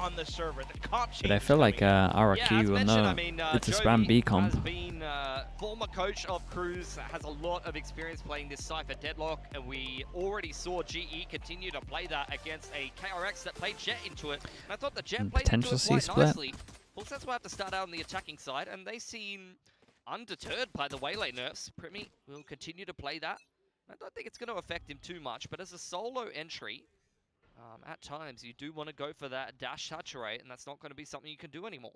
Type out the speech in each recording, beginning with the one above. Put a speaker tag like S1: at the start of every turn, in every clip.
S1: on the server. The comp
S2: But I feel like RRQ will know it's a spam B comp.
S3: Has been former coach of Cruz, has a lot of experience playing this Cypher Deadlock, and we already saw GE continue to play that against a KRX that played Jet into it. And I thought the Jet played into it quite nicely. Fullsense will have to start out on the attacking side, and they seem undeterred by the Waylay nerfs. Primi will continue to play that. I don't think it's going to affect him too much, but as a solo entry, at times you do want to go for that dash saturate, and that's not going to be something you can do anymore.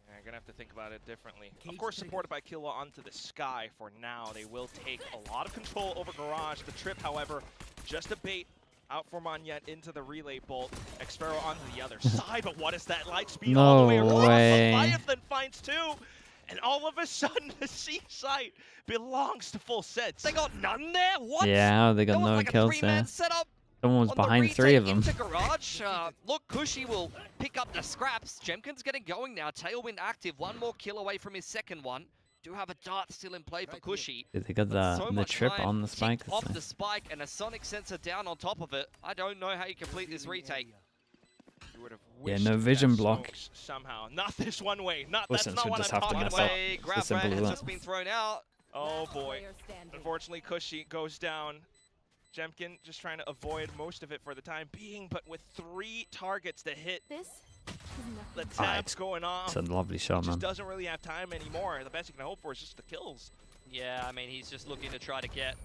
S1: Yeah, you're going to have to think about it differently. Of course, supported by Killa onto the sky for now. They will take a lot of control over Garage. The trip, however, just a bait out for Monyet into the relay bolt. Xfero onto the other side, but what is that light speed all the way across? Leviathan finds two, and all of a sudden the C site belongs to Fullsense.
S3: They got none there? What?
S2: Yeah, they got no kills there. Someone was behind three of them.
S3: Garage. Look, Cushy will pick up the scraps. Jemkin's getting going now. Tailwind active. One more kill away from his second one. Do have a dart still in play for Cushy.
S2: They got the trip on the spike.
S3: Off the spike and a sonic sensor down on top of it. I don't know how you complete this retake.
S2: Yeah, no vision block.
S1: Somehow, not this one way.
S2: That's not what I'm talking about.
S3: Grab has just been thrown out.
S1: Oh boy. Unfortunately, Cushy goes down. Jemkin just trying to avoid most of it for the time being, but with 3 targets to hit, the tab's going off.
S2: It's a lovely shot, man.
S1: Just doesn't really have time anymore. The best he can hope for is just the kills.
S3: Yeah, I mean, he's just looking to try to get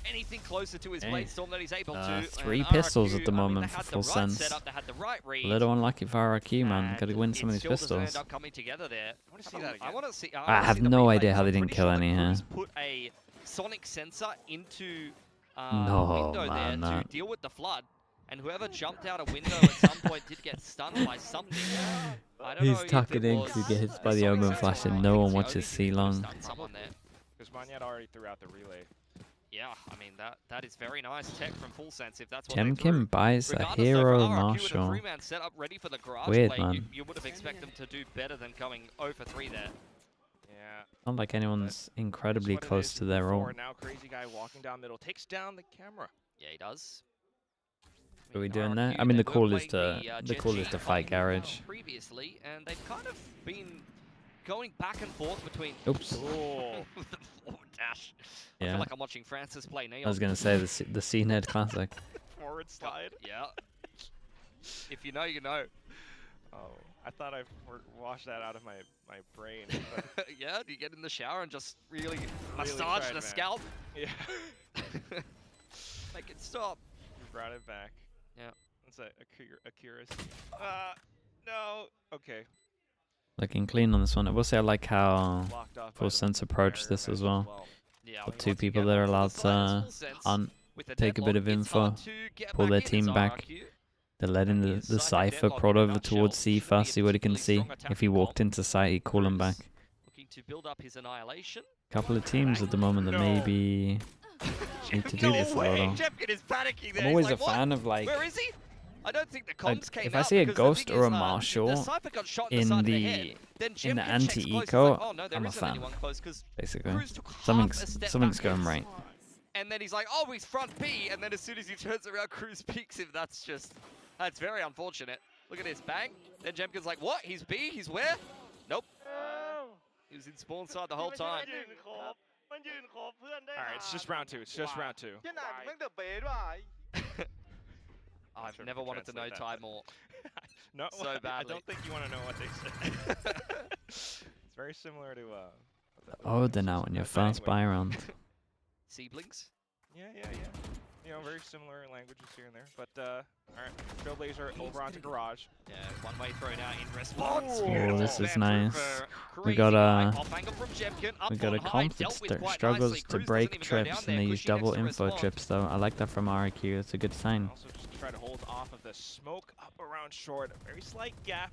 S3: anything closer to his blade storm that he's able to.
S2: 3 pistols at the moment for Fullsense. A little unlucky for RRQ, man. Got to win some of these pistols.
S3: Coming together there.
S1: I want to see that again.
S2: I have no idea how they didn't kill any here.
S3: Put a sonic sensor into
S2: no,
S3: window
S2: man,
S3: there to deal with the flood, and whoever jumped out a window at some point did get stunned by something.
S2: He's tucking in because he gets hit by the omen flash and no one watches C long.
S1: Because Monyet already threw out the relay.
S3: Yeah, I mean that is very nice tech from Fullsense if that's what
S2: Jemkin buys a hero marshal. Weird, man.
S3: You would have expected them to do better than going 0 for 3 there.
S1: Yeah.
S2: Not like anyone's incredibly close to their role.
S1: Now Crazy Guy walking down middle takes down the camera.
S3: Yeah, he does.
S2: Are we doing that? I mean, the call is to fight Garage.
S3: Previously, and they've kind of been going back and forth between.
S2: Oops.
S3: The forward dash. I feel like I'm watching Francis play Neon.
S2: I was gonna say the CNED classic.
S1: Forward slide.
S3: Yeah. If you know, you know.
S1: Oh, I thought I washed that out of my brain.
S3: Yeah, do you get in the shower and just really massage the scalp?
S1: Yeah.
S3: Make it stop.
S1: You brought it back.
S3: Yeah.
S1: That's accuracy. No. Okay.
S2: Looking clean on this one. I will say I like how Fullsense approached this as well.
S3: Yeah,
S2: With 2 people that are allowed to take a bit of info, pull their team back. They're letting the Cypher prod over towards C first, see what he can see. If he walked into sight, he'd call him back.
S3: Looking to build up his annihilation.
S2: Couple of teams at the moment that maybe need to do this a little. I'm always a fan of like.
S3: Where is he? I don't think the comms came
S2: if I see a ghost or a marshal in the anti-eco, I'm a fan. Basically, something's going right.
S3: And then he's like, oh, he's front B, and then as soon as he turns around, Cruz peeks him. That's very unfortunate. Look at this, bang. Then Jemkin's like, what? He's B? He's where? Nope. He was in spawn side the whole time.
S1: Alright, it's just round 2. It's just round 2.
S3: I've never wanted to know Ty more.
S1: No,
S3: so badly.
S1: I don't think you want to know what they said. It's very similar to
S2: Oh, they're now in your first buy round.
S3: Seedlings?
S1: Yeah. You know, very similar languages here and there. But, alright, Trailblazer over onto Garage.
S3: Yeah, one-way thrown out in response.
S2: Oh, this is nice. We got a comp that struggles to break trips, and they use double info trips, though. I like that from RRQ. It's a good sign.
S1: Also just try to hold off of the smoke up around short. A very slight gap.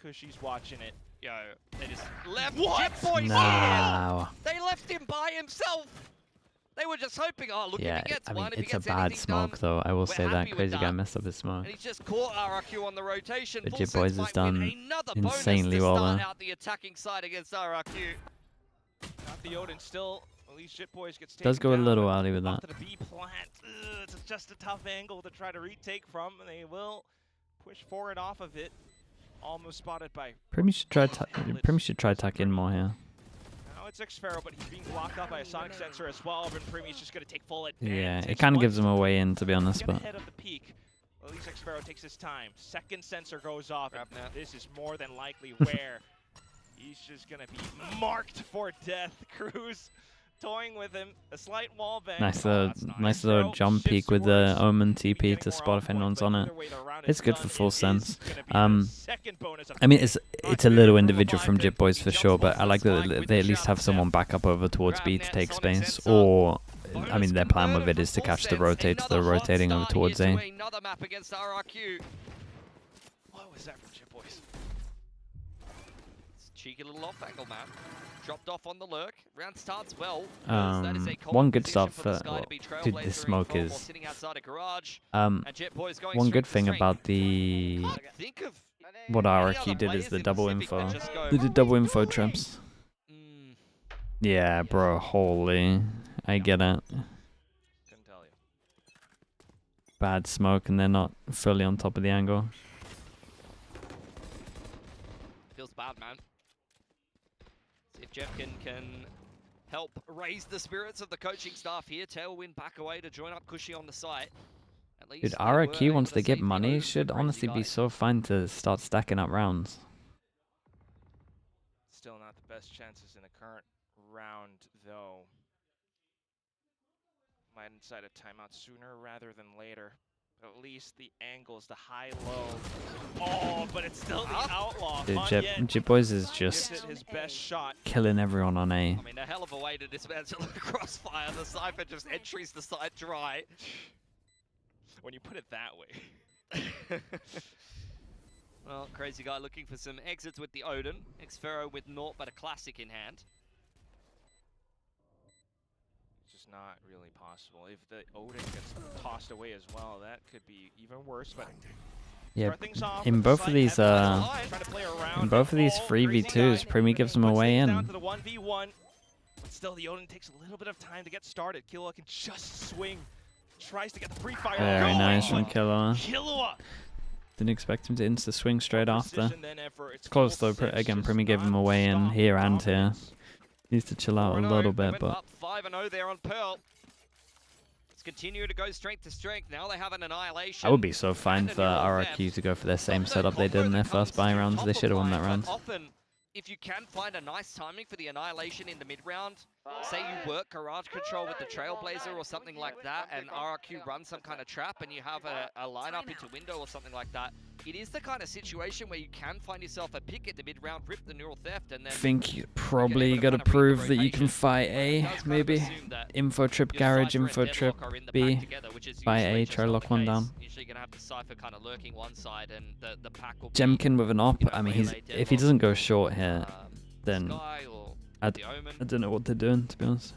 S1: Cushy's watching it.
S3: Yo, they just left
S1: Jetboy
S2: here!
S3: They left him by himself! They were just hoping, oh, look if he gets one, if he
S2: it's a
S3: gets
S2: bad smoke, though. I will say that. Crazy Guy messed up his smoke.
S3: And he's just caught RRQ on the rotation.
S2: But Jetboys has done insanely well there.
S3: Out the attacking side against RRQ.
S1: Not the Odin still. At least Jetboys gets taken
S2: does go a little early with that.
S1: To the B plant. It's just a tough angle to try to retake from, and they will push forward off of it. Almost spotted by...
S2: Primi should try tuck in more here.
S1: Now it's Xfero, but he's being blocked up by a sonic sensor as well. And Primi's just going to take full advantage.
S2: Yeah, it kind of gives him a way in, to be honest. But
S1: ahead of the peak. Well, at least Xfero takes his time. Second sensor goes off. And this is more than likely where he's just going to be marked for death. Cruz toying with him. A slight wall bang.
S2: Nice little jump peek with the Omen TP to spot if anyone's on it. It's good for full sense. I mean, it's a little individual from Jip Boys for sure, but I like that they at least have someone back up over towards B to take space. Or, I mean, their plan with it is to catch the rotates. They're rotating over towards A.
S3: Another map against RRQ.
S1: What was that from Jip Boys?
S3: It's a cheeky little off angle, man. Dropped off on the lurk. Round starts well.
S2: One good start for dude, this smoke is one good thing about the what RRQ did is the double info. They did double info traps. Yeah, bro, holy. I get it.
S1: Couldn't tell you.
S2: Bad smoke and they're not fully on top of the angle.
S3: Feels bad, man. See if Jemkin can help raise the spirits of the coaching staff here. Tailwind back away to join up Cushy on the site. At least
S2: dude, RRQ, once they get money, should honestly be so fine to start stacking up rounds.
S1: Still not the best chances in the current round, though. Might decide a timeout sooner rather than later. But at least the angles, the high-low. Oh, but it's still the outlaw.
S2: Dude, Jip Boys is just
S1: his best shot.
S2: Killing everyone on A.
S3: I mean, a hell of a way to dismantle the crossfire. The Cypher just entries the site dry.
S1: When you put it that way.
S3: Well, Crazy Guy looking for some exits with the Odin. Xfero with naught but a classic in hand.
S1: Just not really possible. If the Odin gets tossed away as well, that could be even worse. But
S2: yeah, in both of these 3v2s, Primi gives them a way in.
S1: Down to the 1v1, but still the Odin takes a little bit of time to get started. Killua can just swing. Tries to get the free fire.
S2: Very nice from Killua.
S1: Killua.
S2: Didn't expect him to insta swing straight after. It's close though. Again, Primi gave him a way in here and here. Needs to chill out a little bit, but
S3: 5-0 there on Pearl. It's continuing to go strength to strength. Now they have an annihilation.
S2: I would be so fine for RRQ to go for their same setup they did in their first buy rounds. They should have won that round.
S3: Often, if you can find a nice timing for the annihilation in the mid round, say you work garage control with the Trailblazer or something like that, and RRQ runs some kind of trap, and you have a lineup into window or something like that. It is the kind of situation where you can find yourself a pick at the mid round, rip the neural theft, and then.
S2: I think you probably got to prove that you can fight A, maybe. Info trip garage, info trip B, buy A, try to lock one down.
S3: Usually gonna have the Cypher kind of lurking one side, and the pack will.
S2: Jemkin with an op. I mean, if he doesn't go short here, then I don't know what they're doing, to be honest.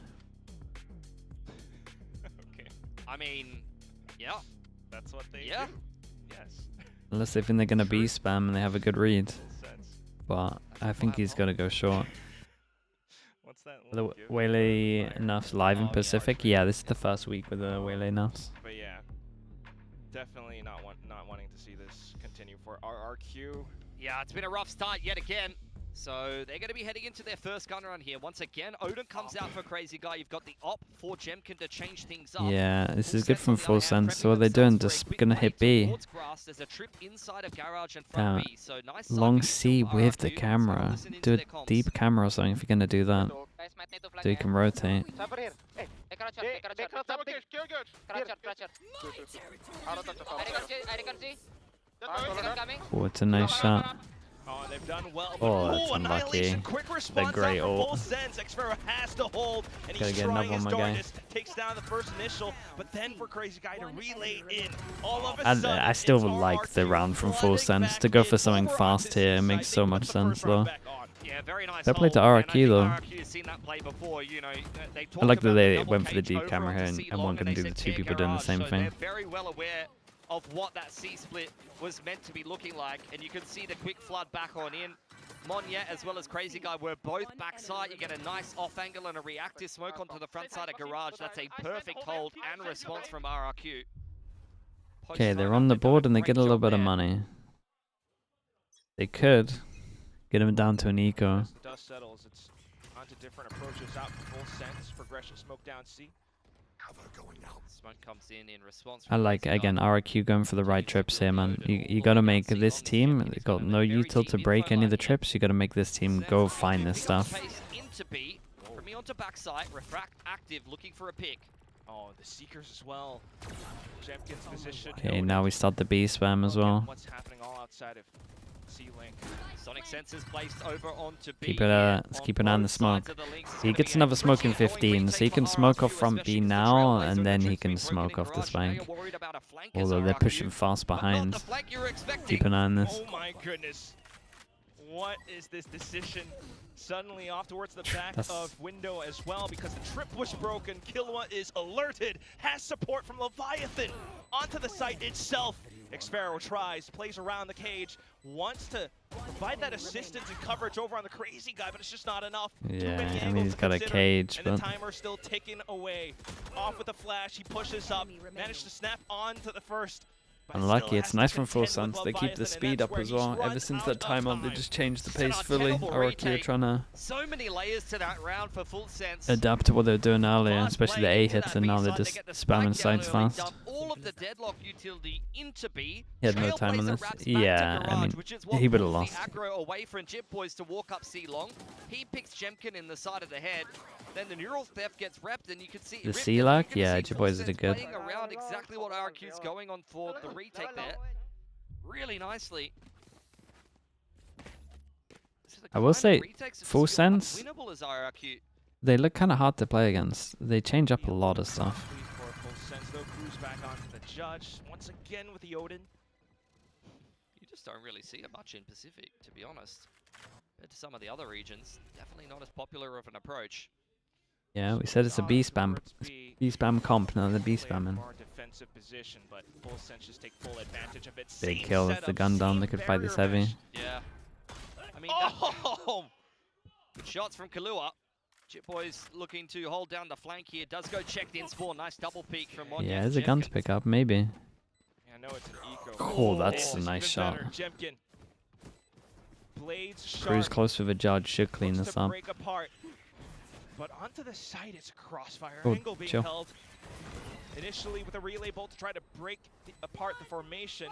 S1: Okay.
S3: I mean, yeah.
S1: That's what they do. Yes.
S2: Unless they think they're going to be spam and they have a good read. But I think he's going to go short.
S1: What's that?
S2: The Waylay Nuffs live in Pacific? Yeah, this is the first week with the Waylay Nuffs.
S1: But yeah, definitely not wanting to see this continue for RRQ.
S3: Yeah, it's been a rough start yet again. So they're going to be heading into their first gun run here. Once again, Odin comes out for Crazy Guy. You've got the op for Jemkin to change things up.
S2: Yeah, this is good from full sense. So what are they doing? Just going to hit B. Long C with the camera. Do a deep camera or something if you're going to do that. So you can rotate. Oh, it's a nice shot.
S1: Oh, they've done well.
S2: Oh, that's unlucky. The great ult.
S1: Xfero has to hold, and he's trying his darndest. Takes down the first initial, but then for Crazy Guy to relay in. All of a sudden,
S2: I still like the round from full sense. To go for something fast here makes so much sense, though.
S3: Yeah, very nice.
S2: That played to RRQ, though. I like that they
S3: went
S2: for the deep camera here and weren't going to do the two people doing the same thing.
S3: They're very well aware of what that C-split was meant to be looking like, and you can see the quick flood back on in. Monyet as well as Crazy Guy were both backside. You get a nice off angle and a reactive smoke onto the front side of Garage. That's a perfect hold and response from RRQ.
S2: Okay, they're on the board and they get a little bit of money. They could get him down to an eco.
S1: As the dust settles, it's onto different approaches out for full sense. Progression smoke down C.
S3: Cover going out. Smoke comes in response.
S2: I like, again, RRQ going for the right trips here, man. You got to make this team, they got no util to break any of the trips. You got to make this team go find this stuff.
S3: From me onto backside, refract active, looking for a pick.
S1: Oh, the Seekers as well. Jemkin's position.
S2: Okay, now we start the B spam as well.
S1: What's happening all outside of C-Link?
S3: Sonic sensors placed over onto B.
S2: Let's keep an eye on the smoke. He gets another smoke in 15, so he can smoke off front B now, and then he can smoke off the spank. Although they're pushing fast behind. Keep an eye on this.
S1: Oh my goodness. What is this decision? Suddenly off towards the back of window as well, because the trip was broken. Killua is alerted, has support from Leviathan onto the site itself. Xpero tries, plays around the cage, wants to provide that assistance and coverage over on the crazy guy, but it's just not enough.
S2: Yeah, I mean, he's got a cage,
S1: and the timer's still ticking away. Off with the flash, he pushes up, managed to snap onto the first.
S2: Unlucky, it's nice from Full Sense. They keep the speed up as well. Ever since that timeout, they just changed the pace fully. RRQ are trying to
S3: so many layers to that round for Full Sense.
S2: Adapt to what they were doing earlier, especially the A hits, and now they're just spamming sides fast.
S3: All of the deadlock utility into B.
S2: He had no time on this. Yeah, I mean, he would have lost.
S3: Aggro away from Jip Boys to walk up C long. He picks Jemkin in the side of the head. Then the neural theft gets repped, and you can see
S2: the C-Lock. Yeah, Jip Boys did good.
S3: Playing around exactly what RRQ's going on for the retake there. Really nicely.
S2: I will say, Full Sense, they look kind of hard to play against. They change up a lot of stuff.
S1: Back onto the judge once again with the Odin.
S3: You just don't really see it much in Pacific, to be honest. Compared to some of the other regions, definitely not as popular of an approach.
S2: Yeah, we said it's a B spam comp. Now they're B spamming.
S1: Defensive position, but Full Sense just take full advantage of it.
S2: Big kill with the gun down. They could fight this heavy.
S3: Yeah. I mean, good shots from Killua. Chip Boys looking to hold down the flank here. Does go checked in spawn. Nice double peek from one.
S2: Yeah, there's a gun to pick up, maybe.
S1: Yeah, I know it's an eco.
S2: Oh, that's a nice shot. Cruz close with a judge. Should clean this up.
S1: But onto the side, it's a crossfire angle being held. Initially with a relay bolt to try to break apart the formation,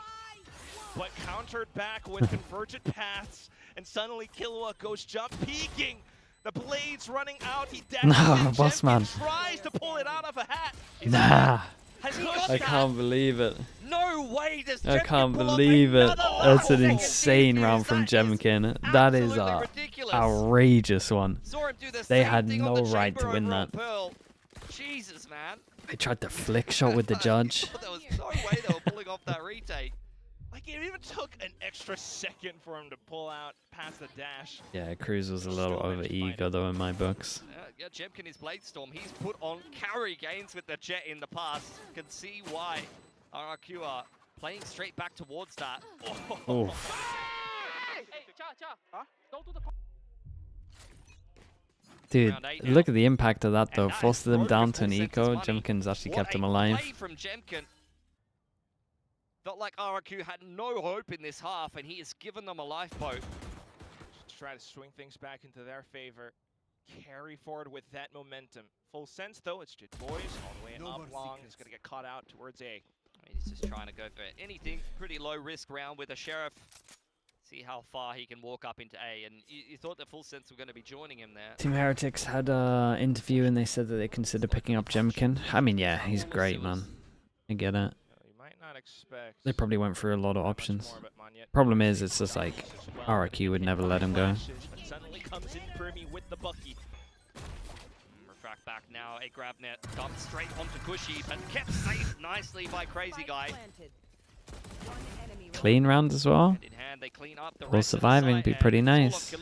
S1: but countered back with convergent paths, and suddenly Killua goes jump peeking. The blades running out. He dashes.
S2: Boss man
S1: tries to pull it out of a hat.
S2: Nah. I can't believe it.
S3: No way does
S2: I can't believe it. That's an insane round from Jemkin. That is a outrageous one. They had no right to win that.
S3: Jesus, man.
S2: They tried to flick shot with the judge.
S3: There was no way they were pulling off that retake.
S1: Like, it even took an extra second for him to pull out past the dash.
S2: Yeah, Cruz was a little over ego though in my books.
S3: Yeah, Jemkin is Bladestorm. He's put on carry games with the Jet in the past. Can see why RRQ are playing straight back towards that.
S2: Oh. Dude, look at the impact of that though. Forced them down to an eco. Jemkin's actually kept them alive.
S3: From Jemkin. Felt like RRQ had no hope in this half, and he has given them a lifeboat.
S1: Just try to swing things back into their favor. Carry forward with that momentum. Full Sense, though, it's Jit Boys all the way up long. He's going to get caught out towards A.
S3: I mean, he's just trying to go for anything. Pretty low risk round with a Sheriff. See how far he can walk up into A. And you thought that Full Sense were going to be joining him there.
S2: Team Heretics had an interview, and they said that they consider picking up Jemkin. I mean, yeah, he's great, man. I get it. They probably went through a lot of options. Problem is, it's just like RRQ would never let him go.
S3: Refract back now, a grab net dumped straight onto Cushy, but kept safe nicely by Crazy Guy.
S2: Clean round as well. Well, surviving be pretty nice.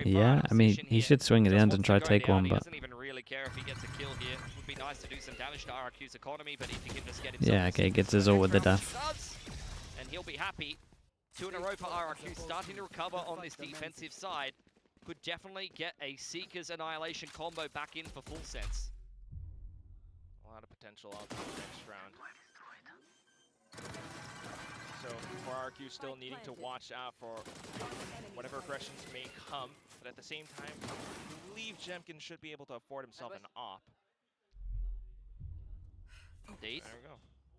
S2: Yeah, I mean, he should swing at the end and try to take one, but
S3: care if he gets a kill here. It would be nice to do some damage to RRQ's economy, but if he can just get
S2: yeah, okay, gets his ult with the death.
S3: And he'll be happy. 2 in a row for RRQ, starting to recover on this defensive side. Could definitely get a Seeker's Annihilation combo back in for Full Sense.
S1: A lot of potential out the next round. So So for RRQ, still needing to watch out for whatever aggressions may come, but at the same time, I believe Jemkin should be able to afford himself an op.
S3: Indeed.
S1: There we go.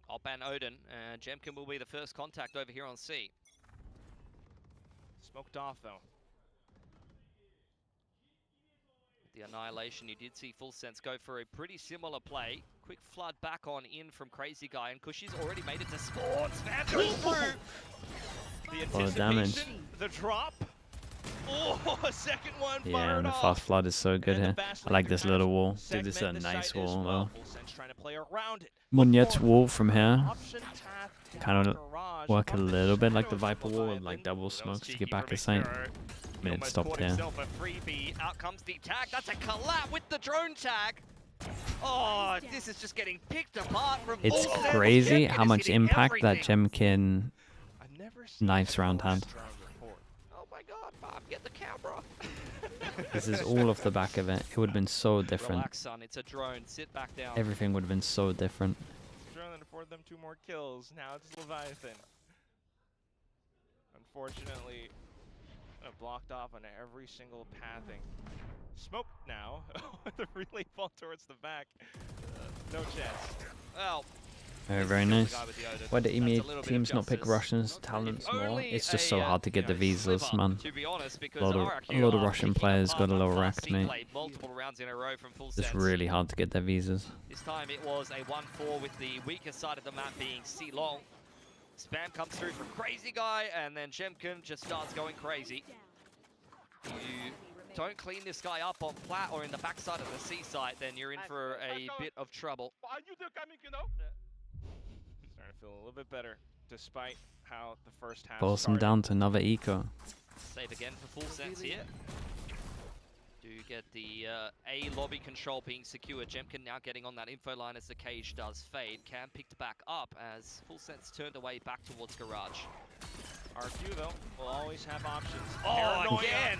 S3: Op and Odin, and Jemkin will be the first contact over here on C.
S1: Smoked off though.
S3: The Annihilation, you did see Full Sense go for a pretty similar play. Quick flood back on in from Crazy Guy, and Cushy's already made it to spawn. Spam goes through.
S1: The
S2: A lot of damage.
S1: anticipation, the drop. Oh, a second one.
S2: Yeah, and the
S1: off.
S2: fast flood is so good
S1: And
S2: here. I like this little wall. Dude, this is a
S1: Segment the
S2: nice
S1: site as
S2: wall
S1: well.
S2: though.
S1: Full Sense trying to play around it.
S2: Munyet's wall from here
S1: Option path
S2: kind
S1: down
S2: of
S1: garage
S2: work a
S1: on the
S2: little bit like the
S1: shadows
S2: Viper
S1: of
S2: wall with
S1: Leviathan.
S2: like double
S3: That was
S2: smokes to
S3: cheeky
S2: get back
S3: from
S2: a sight.
S3: Mixero.
S2: I mean, it
S3: Almost
S2: stopped
S3: caught
S2: here.
S3: himself a freebie. Out comes the tag. That's a collab with the drone tag. Oh, this is just getting picked apart from
S2: It's
S3: all sides.
S2: crazy
S3: Jemkin
S2: how
S3: is
S2: much
S3: hitting
S2: impact that
S3: everything.
S2: Jemkin
S1: I've never seen
S2: knifes
S1: so
S2: round hand.
S1: strong report.
S3: Oh my god, Bob, get the camera.
S2: This is all off the back of it. It would have been so different.
S3: Relax, son. It's a drone. Sit back down.
S2: Everything would have been so different.
S1: Drone that afforded them 2 more kills. Now it's Leviathan. Unfortunately, blocked off on every single pathing. Smoke now. The relay fall towards the back. No chance.
S3: Well,
S2: Very,
S3: this
S2: very
S3: is the
S2: nice.
S3: guy with the Odin.
S2: Why do
S3: That's a
S2: EMEA
S3: little bit of
S2: teams not pick
S3: justice.
S2: Russians' talents more?
S3: Only
S2: It's just so
S3: a,
S2: hard to get the visas,
S3: sliver,
S2: man.
S3: To be honest, because
S2: A lot
S3: RRQ
S2: of
S3: are
S2: Russian
S3: picking
S2: players
S3: apart
S2: got a
S3: that
S2: low
S3: fast
S2: rack,
S3: C
S2: mate.
S3: play multiple rounds in a row from Full
S2: It's
S3: Sense.
S2: really hard to get their visas.
S3: This time it was a 1-4 with the weaker side of the map being C long. Spam comes through from Crazy Guy, and then Jemkin just starts going crazy. You don't clean this guy up on flat or in the backside of the C site, then you're in for a bit of trouble.
S1: Starting to feel a little bit better, despite how the first half
S2: Force them
S1: started.
S2: down to another eco.
S3: Save again for Full Sense here. Do get the A lobby control being secure. Jemkin now getting on that info line as the cage does fade. Cam picked back up as Full Sense turned away back towards garage.
S1: RQ though will always have options.
S3: Oh,
S1: Paranoia
S3: again!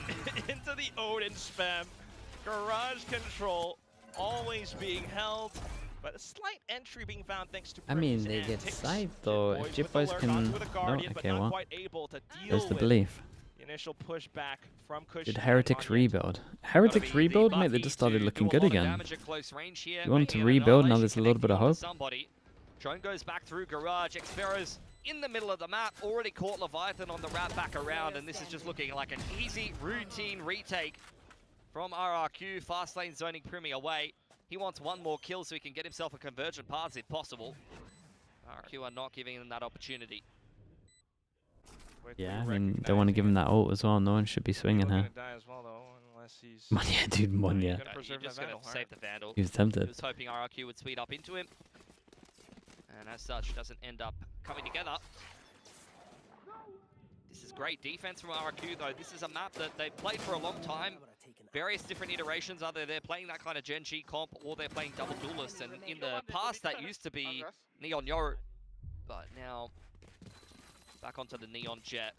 S1: into the Odin spam. Garage control always being held, but a slight entry being found thanks to
S2: I mean,
S1: Prims
S2: they
S1: and
S2: get
S1: Ticks.
S2: side though.
S1: Jit
S2: If Jit
S1: with
S2: Boys
S1: alert
S2: can.
S1: onto the
S2: No,
S1: Guardian, but
S2: okay,
S1: not
S2: well.
S1: quite able to deal
S2: There's the
S1: with
S2: belief.
S1: the initial pushback from Cushy.
S2: Did
S1: and
S2: Heretics
S1: Monyet.
S2: rebuild? Heretics rebuild, mate? They just started looking good again. You want to rebuild? Now there's a little bit of hope.
S3: Drone goes back through garage. Xpero's in the middle of the map, already caught Leviathan on the wrap back around, and this is just looking like an easy routine retake from RRQ. Fast lane zoning Primi away. He wants one more kill so he can get himself a convergent pass if possible. RRQ are not giving him that opportunity.
S1: Quickly
S2: Yeah, I mean, they want to give him that ult as well. No one should be swinging
S1: He's
S2: here.
S1: gonna die as well, though, unless he's
S2: Monyet, dude, Monyet.
S1: Gonna
S3: You're
S1: preserve
S3: just
S1: that
S3: going to
S1: Vandal,
S3: save the Vandal.
S2: He was
S3: He
S2: tempted.
S3: was hoping RRQ would speed up into him. And as such, doesn't end up coming together. This is great defense from RRQ, though. This is a map that they've played for a long time. Various different iterations, either they're playing that kind of Gen G comp or they're playing double duelists. And in the past, that used to be Neon Yoru. But now, back onto the Neon Jet.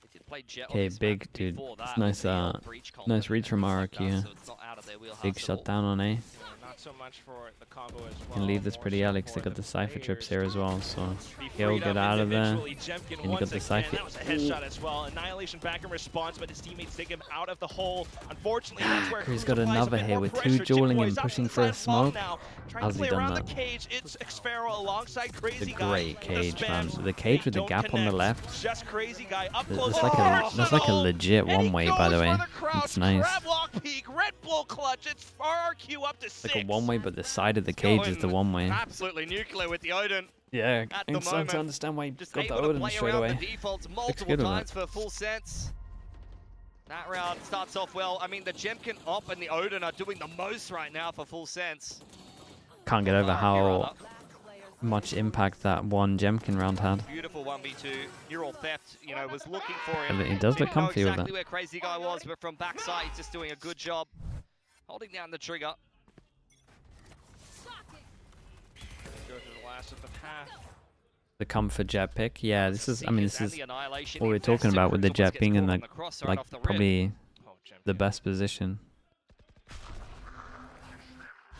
S3: They did play Jet on
S2: Okay,
S3: this
S2: big
S3: map
S2: dude.
S3: before
S2: It's
S3: that
S2: nice,
S3: with the Breach comp
S2: nice
S3: and
S2: read from
S3: things like
S2: RRQ,
S3: that,
S2: yeah.
S3: so it's not out of their wheelhouse
S2: Big
S3: at all.
S2: shutdown on A.
S1: not so much for the combo as well.
S2: Can leave this
S1: more
S2: pretty
S1: so
S2: Alex. They
S1: for
S2: got the Cypher
S1: players.
S2: trips here as well, so
S1: Be
S2: he'll
S1: freed
S2: get
S1: up
S2: out of there.
S1: individually. Jemkin
S2: And you
S1: once
S2: got the
S1: again.
S2: Cypher.
S1: That was a headshot as well. Annihilation back in response, but his teammates dig him out of the hole. Unfortunately, that's where
S2: Cruz
S1: Cruz
S2: got
S1: applies a
S2: another
S1: bit
S2: here
S1: more
S2: with two
S1: pressure.
S2: dueling
S1: Jit
S2: him,
S1: Boys out
S2: pushing
S1: to the
S2: for a
S1: side long
S2: smoke.
S1: now. Trying
S2: How's
S1: to
S2: he
S1: play
S2: done
S1: around
S2: that?
S1: the cage. It's Xfero alongside
S2: The
S1: Crazy Guy.
S2: great cage,
S1: The
S2: man.
S1: spams,
S2: The cage with the
S1: they
S2: gap
S1: don't
S2: on the
S1: connect.
S2: left.
S1: Just Crazy Guy up
S2: That's
S1: close.
S2: that's like a legit
S1: And he
S2: one-way, by the
S1: goes
S2: way.
S1: for the crouch.
S2: It's nice.
S1: Crab walk peek, Red Bull clutch. It's RRQ up to 6.
S2: Like a one-way, but the side of the cage is the one-way.
S3: Absolutely nuclear with the Odin.
S2: Yeah,
S3: At
S2: I'm
S3: the
S2: starting
S3: moment,
S2: to understand why he
S3: Just
S2: got the
S3: able to
S2: Odin
S3: play
S2: straight
S3: around
S2: away.
S3: the defaults
S2: Looks
S3: multiple
S2: good with
S3: times for Full Sense. That round starts off well. I mean, the Jemkin Op and the Odin are doing the most right now for Full Sense.
S2: Can't get over
S3: RRQ
S2: how
S3: rather.
S2: much impact that one Jemkin round had.
S3: Beautiful 1v2. Neural Theft, you know, was looking for him.
S2: And he does look
S3: Didn't know
S2: comfy with
S3: exactly
S2: it.
S3: where Crazy Guy was, but from backside, he's just doing a good job holding down the trigger.
S1: Go to the last of the path.
S2: The comfort jet pick. Yeah, this is, I mean, this
S3: And
S2: is
S3: the Annihilation
S2: what we're
S3: invested.
S2: talking about with the
S3: Cruz almost
S2: jet being
S3: gets
S2: in
S3: caught
S2: the,
S3: on cross right
S2: like,
S3: off the rip.
S2: probably
S1: Oh,
S2: the
S1: Jemkin.
S2: best position.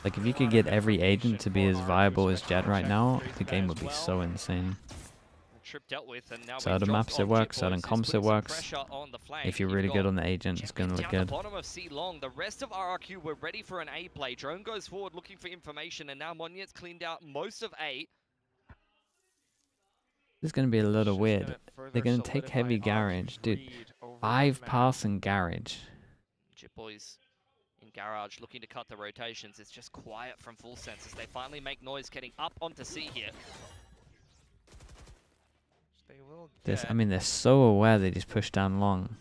S2: Like, if you could get every agent to be as viable as Jet right now, the game would be so insane.
S3: Trip dealt with, and now
S2: certain maps it works, certain comps it works. If you're really good on the agent, it's going to look good.
S3: Bottom of C long. The rest of RRQ were ready for an A play. Drone goes forward looking for information, and now Monyet's cleaned out most of A.
S2: This is going to be a little weird. They're going to take heavy garage. Dude, 5 passing garage.
S3: Jip boys in garage looking to cut the rotations. It's just quiet from Full Sense as they finally make noise getting up onto C here.
S2: I mean, they're so aware they just push down long.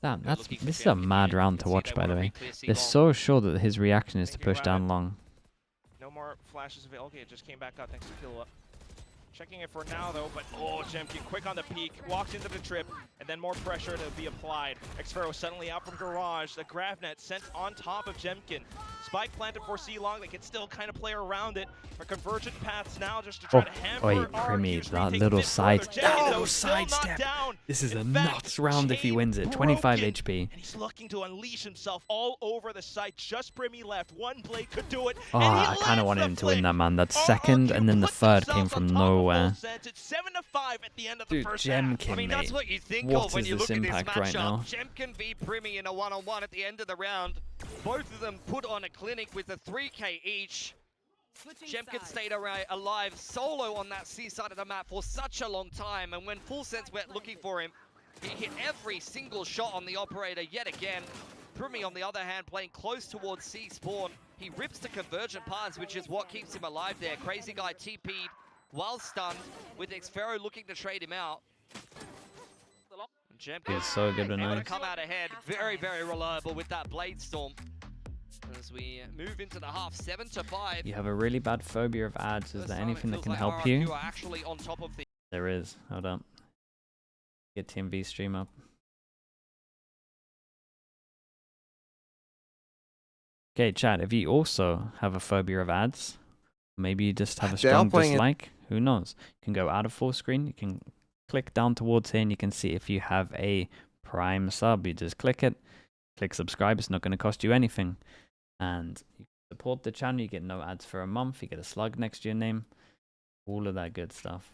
S2: Damn, this is a mad round to watch, by the way. They're so sure that his reaction is to push down long.
S1: No more flashes available. Okay, it just came back up thanks to Killa. Checking it for now, though, but oh, Jemkin quick on the peak, walks into the trip, and then more pressure to be applied. Xfero suddenly out from garage. The Gravnet sent on top of Jemkin. Spike planted for C-Long. They can still kind of play around it. For convergent paths now just to try to hamper
S2: Primi, that little side step. This is a nuts round if he wins it. 25 HP.
S1: And he's looking to unleash himself all over the site. Just Primi left. One blade could do it.
S2: Oh, I kind of wanted him to win that, man. That second and then the third came from nowhere.
S1: It's 7-5 at the end of the
S2: Dude,
S1: first
S2: Jemkin,
S3: I mean, that's what you think of when you look at this matchup. Right now? Jemkin v Primi in a one-on-one at the end of the round. Both of them put on a clinic with a 3K each. Jemkin stayed alive solo on that C side of the map for such a long time, and when Full Sense went looking for him, he hit every single shot on the operator yet again. Primi, on the other hand, playing close towards C spawn. He rips the convergent paths, which is what keeps him alive there. Crazy Guy TP'd while stunned, with Xfero looking to trade him out.
S2: He's so good
S3: able
S2: tonight.
S3: to come out ahead. Very, very reliable with that Blade Storm. As we move into the half, 7-5.
S2: You have a really bad phobia of ads. Is there anything that can help you?
S3: Actually on top of the
S2: There is. Hold up. Get TMV stream up. Okay, chat. If you also have a phobia of ads, maybe you just have a strong dislike. Who knows? You can go out of full screen. You can click down towards here and you can see if you have a Prime sub. You just click it. Click subscribe. It's not going to cost you anything. And you support the channel. You get no ads for a month. You get a slug next to your name. All of that good stuff.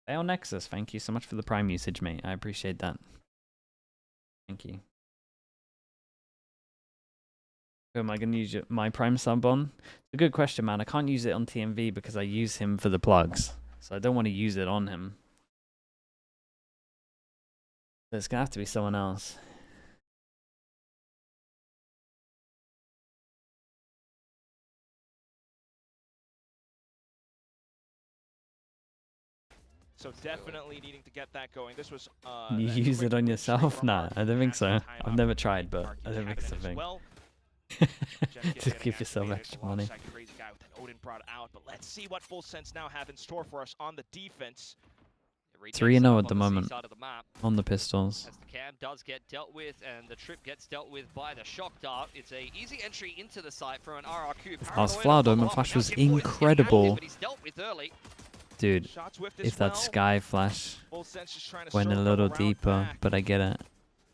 S2: Fail Nexus, thank you so much for the Prime usage, mate. I appreciate that. Thank you. Who am I going to use my Prime sub on? It's a good question, man. I can't use it on TMV because I use him for the plugs. So I don't want to use it on him. There's going to have to be someone else.
S1: So definitely needing to get that going. This was
S2: you use it on yourself? Nah, I don't think so. I've never tried, but I don't think it's a thing. Just give yourself extra money.
S1: Crazy guy with an Odin brought out, but let's see what Full Sense now have in store for us on the defense.
S2: 3-0 at the moment on the pistols.
S3: As the cam does get dealt with and the trip gets dealt with by the shock dart, it's a easy entry into the site for an RRQ.
S2: Last Flower Omen Flash was incredible. Dude, if that Sky Flash went a little deeper, but I get it.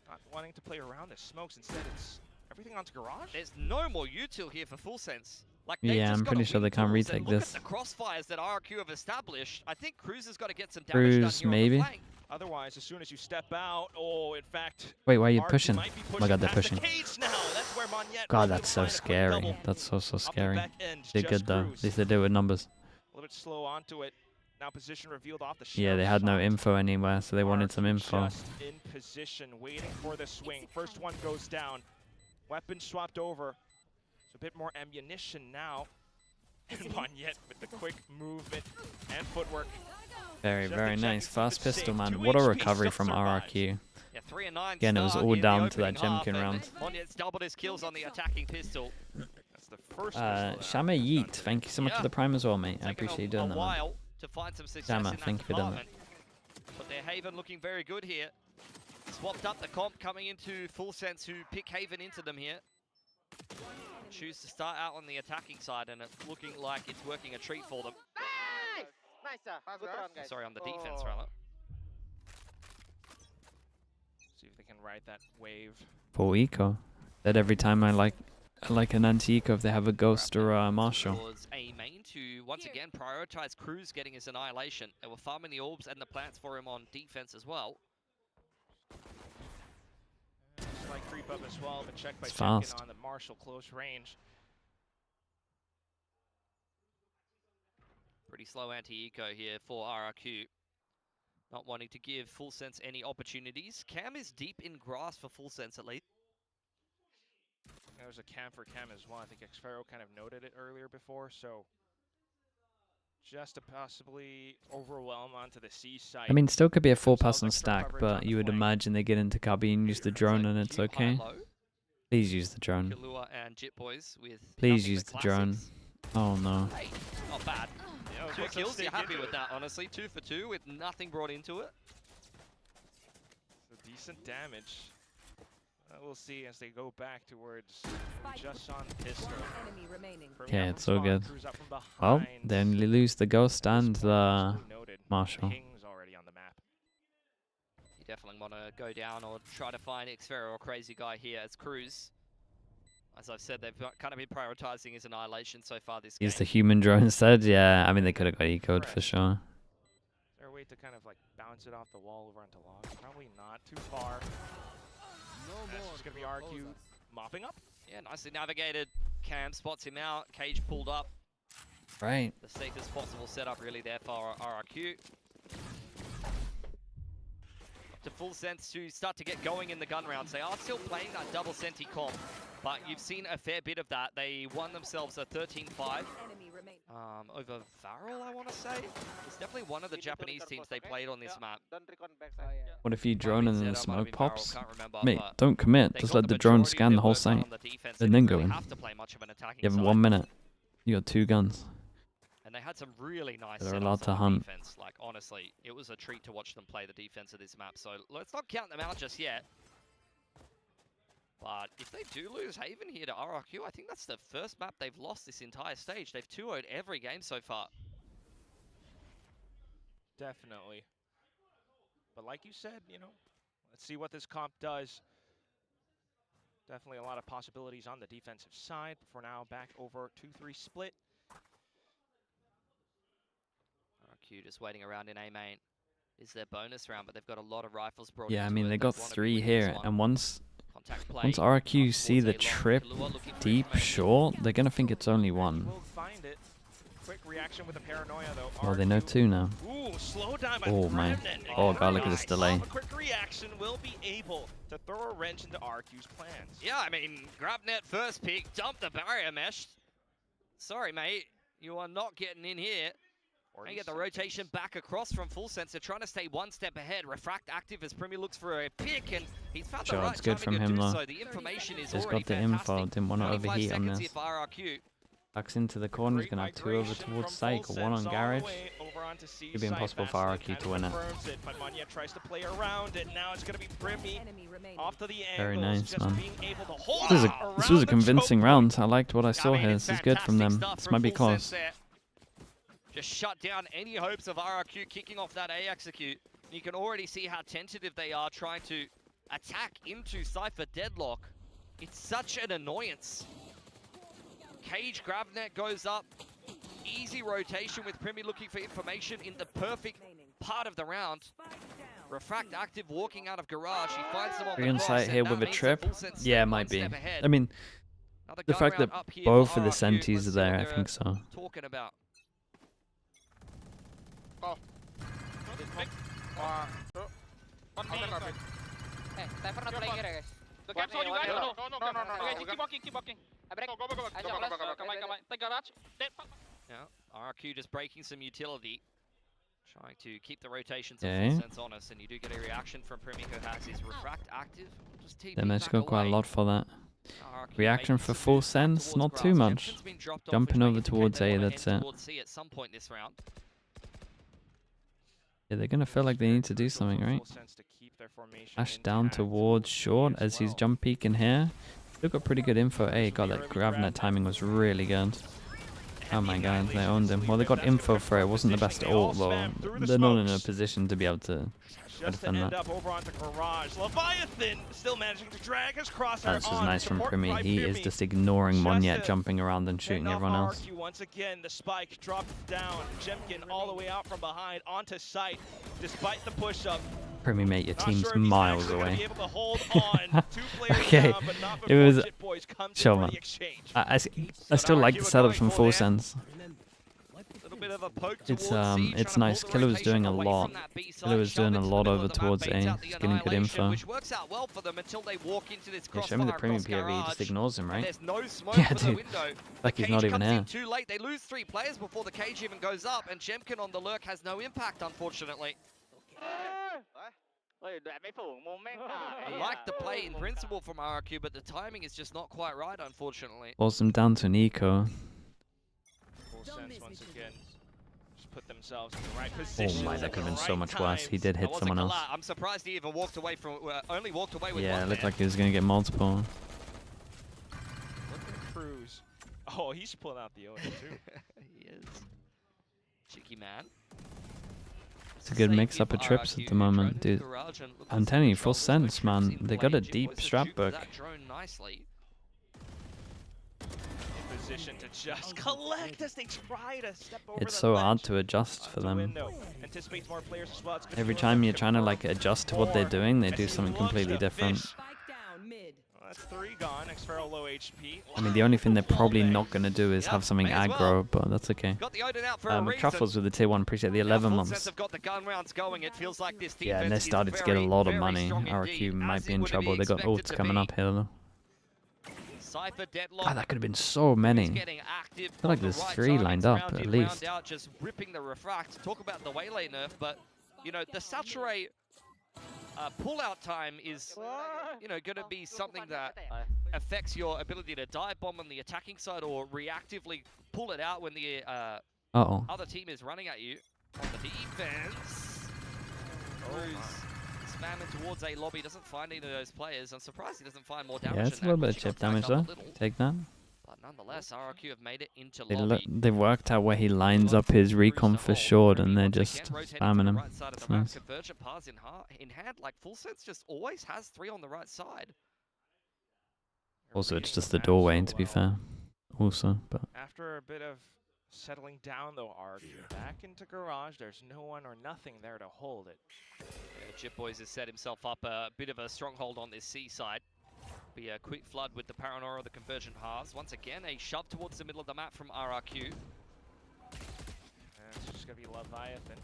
S1: Not wanting to play around the smokes, instead it's everything onto garage.
S3: There's no more util here for Full Sense. Like,
S2: yeah, I'm pretty sure they can't retake this.
S3: Look at the crossfires that RRQ have established. I think Cruz has got to get some damage done here
S2: maybe.
S3: On the flank.
S1: Otherwise, as soon as you step out, oh, in fact.
S2: Wait, why are you pushing? Oh my god, they're pushing.
S1: That's
S2: God, that's so scary. That's so scary. They're good though. At least they do it with numbers.
S1: A little bit slow onto it. Now position revealed off the
S2: yeah, they had no info anywhere, so they wanted some info.
S1: Just in position, waiting for the swing. First one goes down. Weapon swapped over. So a bit more ammunition now. And Monyet with the quick movement and footwork.
S2: Very, very nice. Fast pistol, man. What a recovery from RRQ.
S3: Yeah, 3 and 9
S2: again, it was all down to that Jemkin round.
S3: Monyet's doubled his kills on the attacking pistol.
S1: That's the first
S2: Shama Yeet, thank you so much for the Prime as well, mate. I appreciate you doing that, man.
S3: To find some success
S2: Shama,
S3: in
S2: thank you for doing that.
S3: But their Haven looking very good here. Swapped up the comp coming into Full Sense, who pick Haven into them here. Choose to start out on the attacking side, and it's looking like it's working a treat for them.
S4: Nice! Nice, good run, guys.
S3: Sorry, on the defense, rather.
S1: See if they can ride that wave.
S2: Full eco. That every time I like an anti-eco if they have a ghost or a marshal.
S3: A main to once again prioritize Cruz getting his annihilation. They were farming the orbs and the plants for him on defense as well.
S1: Slight creep up as well, but check by
S2: It's
S1: checking
S2: fast.
S1: on the Marshall close range.
S3: Pretty slow anti-eco here for RRQ. Not wanting to give Full Sense any opportunities. Cam is deep in grass for Full Sense at least.
S1: There's a cam for Cam as well. I think Xfero kind of noted it earlier before, so just to possibly overwhelm onto the C side.
S2: I mean, still could be a 4-person stack, but you would imagine they get into cabin, use the drone, and it's okay. Please use the drone.
S3: Kalua and Jit Boys with
S2: Please use the drone. Oh no.
S3: Hey, not bad. 2 kills, you're happy with that, honestly. 2 for 2 with nothing brought into it.
S1: So decent damage. We'll see as they go back towards just on pistol.
S2: Yeah, it's so good. Well, they only lose the Ghost and the Marshall.
S1: King's already on the map.
S3: You definitely want to go down or try to find Xfero or Crazy Guy here as Cruz. As I've said, they've kind of been prioritizing his annihilation so far this game.
S2: Use the human drone instead? Yeah, I mean, they could have got ecoed for sure.
S1: Is there a way to kind of like bounce it off the wall over onto log? Probably not too far. That's just going to be RQ mopping up.
S3: Yeah, nicely navigated. Cam spots him out. Cage pulled up.
S2: Right.
S3: The safest possible setup really there for RRQ. To Full Sense to start to get going in the gun rounds. They are still playing that double senti comp, but you've seen a fair bit of that. They won themselves a 13-5 over Varel, I want to say. It's definitely one of the Japanese teams they played on this map.
S2: What if you drone and then the smoke pops?
S3: Can't remember,
S2: Mate, don't commit. Just let the drone scan the whole site. And then go in. You have 1 minute. You got 2 guns.
S3: And they had some really nice
S2: They're
S3: setups
S2: allowed to
S3: on
S2: hunt.
S3: defense. Like, honestly, it was a treat to watch them play the defense of this map. So let's not count them out just yet. But if they do lose Haven here to RRQ, I think that's the first map they've lost this entire stage. They've 2-0'd every game so far.
S1: Definitely. But like you said, you know, let's see what this comp does. Definitely a lot of possibilities on the defensive side. But for now, back over 2-3 split.
S3: RRQ just waiting around in A main. Is their bonus round, but they've got a lot of rifles brought
S2: Yeah, I
S3: into
S2: mean,
S3: it.
S2: they got 3 here, and once
S3: Once
S2: RRQ see the trip deep short, they're gonna think it's only 1.
S1: We'll find it. Quick reaction with the paranoia though.
S2: Well, they know 2 now.
S1: Ooh, slow down by
S2: Oh man. Oh god, look at this delay.
S1: A quick reaction will be able to throw a wrench into RQ's plans.
S3: Yeah, I mean, GrabNet first pick, dump the barrier mesh. Sorry, mate, you are not getting in here. And get the rotation back across from Full Sense. They're trying to stay 1 step ahead. Refract active as Premier looks for a pick, and he's found the right
S2: It's good from
S3: timing
S2: him
S3: to do
S2: though.
S3: so. The information is
S2: He's
S3: already
S2: got the
S3: fantastic.
S2: info. Didn't want to
S3: 25
S2: overheat on
S3: seconds
S2: this.
S3: here for RRQ.
S2: Backs into the corner. He's gonna have 2 over towards Psych, 1 on Garage. It'd be impossible for RRQ to win it.
S1: But Manya tries to play around it. Now it's gonna be Primi off to the
S2: Very
S1: angles,
S2: nice,
S1: just
S2: man.
S1: being able to hold
S2: This
S1: out
S2: was
S1: around
S2: a
S1: the
S2: convincing
S1: choke
S2: round. I liked what I saw
S3: I mean,
S2: here.
S3: it's
S2: This is good from them.
S3: fantastic
S2: This
S3: stuff
S2: might be
S3: from Full Sense
S2: close.
S3: there. Just shut down any hopes of RRQ kicking off that A execute. You can already see how tentative they are trying to attack into Cypher Deadlock. It's such an annoyance. Cage GrabNet goes up. Easy rotation with Primi looking for information in the perfect part of the round. Refract active walking out of Garage. He finds them on the cross,
S2: Insight
S3: and
S2: here
S3: that
S2: with a
S3: means that
S2: trip.
S3: Full Sense
S2: Yeah,
S3: stay
S2: it might
S3: 1
S2: be.
S3: step ahead.
S2: I mean,
S3: Another
S2: the
S3: gun
S2: fact
S3: round
S2: that
S3: up here
S2: both
S3: for
S2: of the
S3: RRQ.
S2: senties
S3: Let's
S2: are
S3: see what
S2: there, I
S3: they're
S2: think so.
S3: talking about.
S4: Hey, Cypher not playing here, guys.
S5: The cap's on you guys. No.
S4: Okay,
S5: Keep walking.
S4: I break.
S5: Go.
S4: I jump last.
S5: Come on. Take garage.
S3: Yeah, RRQ just breaking some utility. Trying to keep the rotations of
S2: Okay.
S3: Full Sense on us, and you do get a reaction from Primi, who has his Refract active. Just TP
S2: They managed to go
S3: back
S2: quite a
S3: away.
S2: lot for that.
S3: RRQ
S2: Reaction
S3: making
S2: for
S3: some
S2: Full
S3: moves back
S2: Sense,
S3: towards
S2: not
S3: grass.
S2: too much.
S3: Captain's been dropped off,
S2: Jumping
S3: which may
S2: over
S3: indicate
S2: towards
S3: they
S2: A,
S3: wanna
S2: that's
S3: head
S2: it.
S3: towards C at some point this round.
S2: Yeah, they're gonna feel like they need to do something, right? Ash down towards short as he's jump peeking here. Still got pretty good info. Hey, god, that GrabNet timing was really good. Oh my god, they owned him. Well, they got info for it. It wasn't the best at all, though. They're not in a position to be able to
S1: Just to end up over onto Garage. Leviathan still managing to drag his crosshair
S2: That's just
S1: on.
S2: nice from
S1: Support
S2: Primi.
S1: by
S2: He is
S1: Primi.
S2: just ignoring
S1: Just
S2: Monyet,
S1: to
S2: jumping around and shooting
S1: fend off
S2: everyone else.
S1: RRQ once again. The spike drops down. Jemkin all the way out from behind onto site, despite the push-up.
S2: Primi, mate, your
S1: Not
S2: team's
S1: sure if he's
S2: miles
S1: actually gonna
S2: away.
S1: be able to hold on. Two players
S2: Okay,
S1: down, but not
S2: it
S1: before
S2: was
S1: Jit Boys comes
S2: chill,
S1: in for
S2: man.
S1: the exchange.
S2: I still like the
S1: RRQ are
S2: setup
S1: going
S2: from
S1: for
S2: Full
S1: that.
S2: Sense.
S3: Little bit of a poke
S2: It's
S3: towards C,
S2: it's
S3: trying
S2: nice.
S3: to pull the
S2: Killer was
S3: rotation
S2: doing a
S3: away
S2: lot.
S3: from that B side,
S2: Killer was
S3: shove
S2: doing a
S3: into the
S2: lot
S3: middle
S2: over
S3: of the map,
S2: towards
S3: baits
S2: A.
S3: out the
S2: He's getting good
S3: annihilation,
S2: info.
S3: which works out well for them until they walk into this
S2: Yeah, show me the
S3: crossfire
S2: Primi
S3: across
S2: POV. He
S3: Garage.
S2: just ignores him,
S3: And
S2: right?
S3: there's no smoke
S2: Yeah,
S3: for the
S2: dude.
S3: window.
S2: Like
S3: The
S2: he's not
S3: cage
S2: even
S3: comes
S2: here.
S3: in too late. They lose 3 players before the cage even goes up, and Jemkin on the lurk has no impact, unfortunately. I like the play in principle from RRQ, but the timing is just not quite right, unfortunately.
S2: Force him down to an eco.
S1: Full Sense once again. Just put themselves in the right position.
S2: Oh my, that could have been so
S1: right
S2: much worse. He
S1: times.
S2: did
S3: That
S2: hit
S3: was a
S2: someone else.
S3: collab. I'm surprised he even walked away from, only walked away with
S2: Yeah,
S3: one
S2: it looked
S3: man.
S2: like he was going to get multiple.
S1: Look at Cruz. Oh, he's pulling out the Oda too.
S3: He is. Cheeky man.
S2: It's a good mix-up of trips at the moment, dude. I'm telling you, Full Sense, man. They got a deep strat book.
S1: In position to just collect as they try to step over
S2: It's
S1: the
S2: so hard
S1: ledge.
S2: to adjust for
S1: Onto
S2: them.
S1: window. Anticipates more players as well. It's gonna
S2: Every
S1: be
S2: time
S1: a
S2: you're trying to like
S1: confirm
S2: adjust to what they're
S1: more
S2: doing, they
S1: as
S2: do
S1: he
S2: something
S1: looks
S2: completely
S1: to
S2: different.
S1: fish. Well, that's 3 gone. Xferro low HP.
S2: I mean, the only thing they're probably
S1: Wallbang.
S2: not going to do is
S3: Yeah,
S2: have something
S3: may as well.
S2: aggro, but that's okay.
S3: Got the Odin out for a reason.
S2: McTruffles with the tier 1, appreciate the 11
S3: Full
S2: months.
S3: Sense have got the gun rounds going. It feels like this
S2: Yeah, and
S3: defense
S2: they
S3: is
S2: started to get a
S3: very,
S2: lot of
S3: very
S2: money.
S3: strong
S2: RRQ
S3: indeed,
S2: might
S3: as
S2: be
S3: it
S2: in
S3: would
S2: trouble. They got
S3: expected
S2: ults
S3: to
S2: coming
S3: be.
S2: up here, though.
S3: Cypher Deadlock.
S2: God, that could have been so many.
S3: Getting active
S2: feel like
S3: on the
S2: there's
S3: right
S2: 3
S3: side,
S2: lined
S3: it's
S2: up,
S3: round
S2: at
S3: in,
S2: least.
S3: round out, just ripping the refract. Talk about the waylay nerf, but you know the saturate pull-out time is going to be something that affects your ability to dive bomb on the attacking side or reactively pull it out when the
S2: Uh-oh.
S3: other team is running at you. On the defense, Cruz spamming towards A lobby, doesn't find any of those players. I'm surprised he doesn't find more damage.
S2: Yeah, it's a
S3: than
S2: little
S3: that.
S2: bit of
S3: She
S2: chip
S3: got
S2: damage,
S3: tagged up
S2: though.
S3: a little,
S2: Take that.
S3: but nonetheless, RRQ have made it into
S2: They
S3: lobby.
S2: they've worked out where he lines up his recon for short, and they're just spamming him. That's nice.
S3: Convergent paths in hand, like Full Sense just always has 3 on the right side.
S2: Also, it's just the doorway, to be fair. Also, but
S1: After a bit of settling down, though, RRQ back into Garage. There's no one or nothing there to hold it.
S3: Yeah, Jit Boys has set himself up a bit of a stronghold on this C side. Be a quick flood with the Paranoia of the Convergent Paths. Once again, a shove towards the middle of the map from RRQ.
S1: And it's just going to be Leviathan.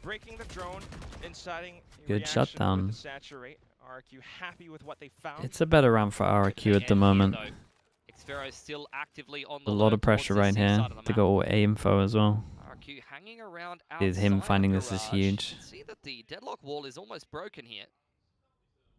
S1: Breaking the drone, inciting a
S2: Good
S1: reaction
S2: shutdown.
S1: with the saturate. RRQ happy with what they found.
S2: it's a better round for RRQ at the moment.
S3: Xferro still actively on
S2: A
S3: the
S2: lot
S3: lurk
S2: of pressure
S3: towards
S2: right
S3: the C
S2: here.
S3: side of the
S2: They
S3: map.
S2: got all A info as well.
S3: RRQ hanging around
S2: Is him
S3: outside
S2: finding
S3: of
S2: this is
S3: Garage.
S2: huge.
S3: See that the deadlock wall is almost broken here.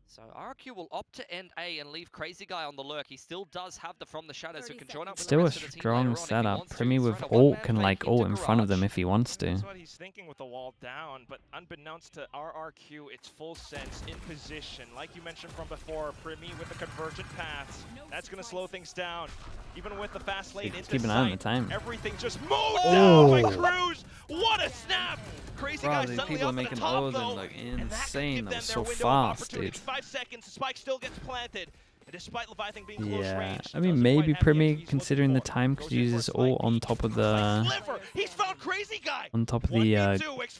S3: So RRQ will opt to end A and leave Crazy Guy on the lurk. He still does have the From the Shadows who can join up with
S2: Still
S3: the
S2: a
S3: rest of the team later
S2: strong
S3: on if he
S2: setup.
S3: wants to.
S2: Primi
S3: He's
S2: with
S3: thrown a
S2: ult
S3: one-man
S2: can
S3: fake
S2: like ult
S3: into
S2: in front of them
S3: Garage.
S2: if he wants to.
S1: That's what he's thinking with the wall down, but unbeknownst to RRQ, it's Full Sense in position. Like you mentioned from before, Primi with the convergent paths. That's going to slow things down. Even with the fast lane into
S2: Keep an eye on the
S1: sight,
S2: time.
S1: everything just mowed down by
S2: Oh.
S1: Cruz. What a snap! Crazy
S2: Bro,
S1: Guy
S2: these
S1: suddenly
S2: people are
S1: up at the
S2: making
S1: top,
S2: all of them
S1: though,
S2: look
S1: and that could
S2: insane.
S1: give
S2: That
S1: them
S2: was
S1: their
S2: so
S1: window of
S2: fast,
S1: opportunity.
S2: dude.
S1: 5 seconds, the spike still gets planted. And despite Leviathan being close
S2: Yeah,
S1: range,
S2: I mean
S1: doesn't
S2: maybe
S1: quite have the
S2: Primi,
S1: extra he's
S2: considering the
S1: looking for.
S2: time,
S1: Goes
S2: could
S1: in
S2: use
S1: for a
S2: his
S1: slight
S2: ult on
S1: peek.
S2: top of
S1: Slight
S2: the
S1: sliver. He's found Crazy Guy.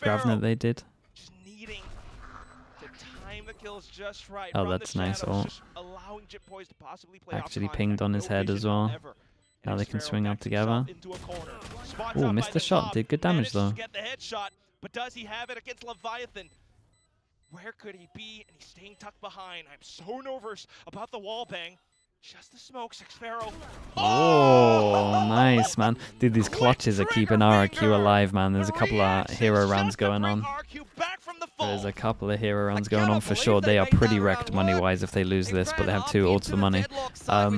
S2: grav net they did.
S1: Just needing to time the kills just right.
S2: Oh,
S1: from the
S2: that's nice
S1: shadows,
S2: ult.
S1: just allowing Jit Boys to possibly play off
S2: Actually
S1: contact.
S2: pinged on his
S1: No
S2: head
S1: vision
S2: as well.
S1: whatsoever.
S2: Now
S1: And
S2: they can
S1: Xferro
S2: swing up
S1: backs himself
S2: together.
S1: into a corner. Spots
S2: Ooh,
S1: up
S2: missed
S1: by
S2: the shot.
S1: top,
S2: Did good damage
S1: manages to
S2: though.
S1: get the headshot, but does he have it against Leviathan? Where could he be? And he's staying tucked behind. I'm so nervous about the wall bang. Just the smokes, Xferro.
S2: Oh, nice, man. Dude, these clutches are keeping RRQ alive, man. There's a couple of hero rounds going on. There's a couple of hero rounds going on for sure. They are pretty wrecked money-wise if they lose this, but they have 2 ults for money. I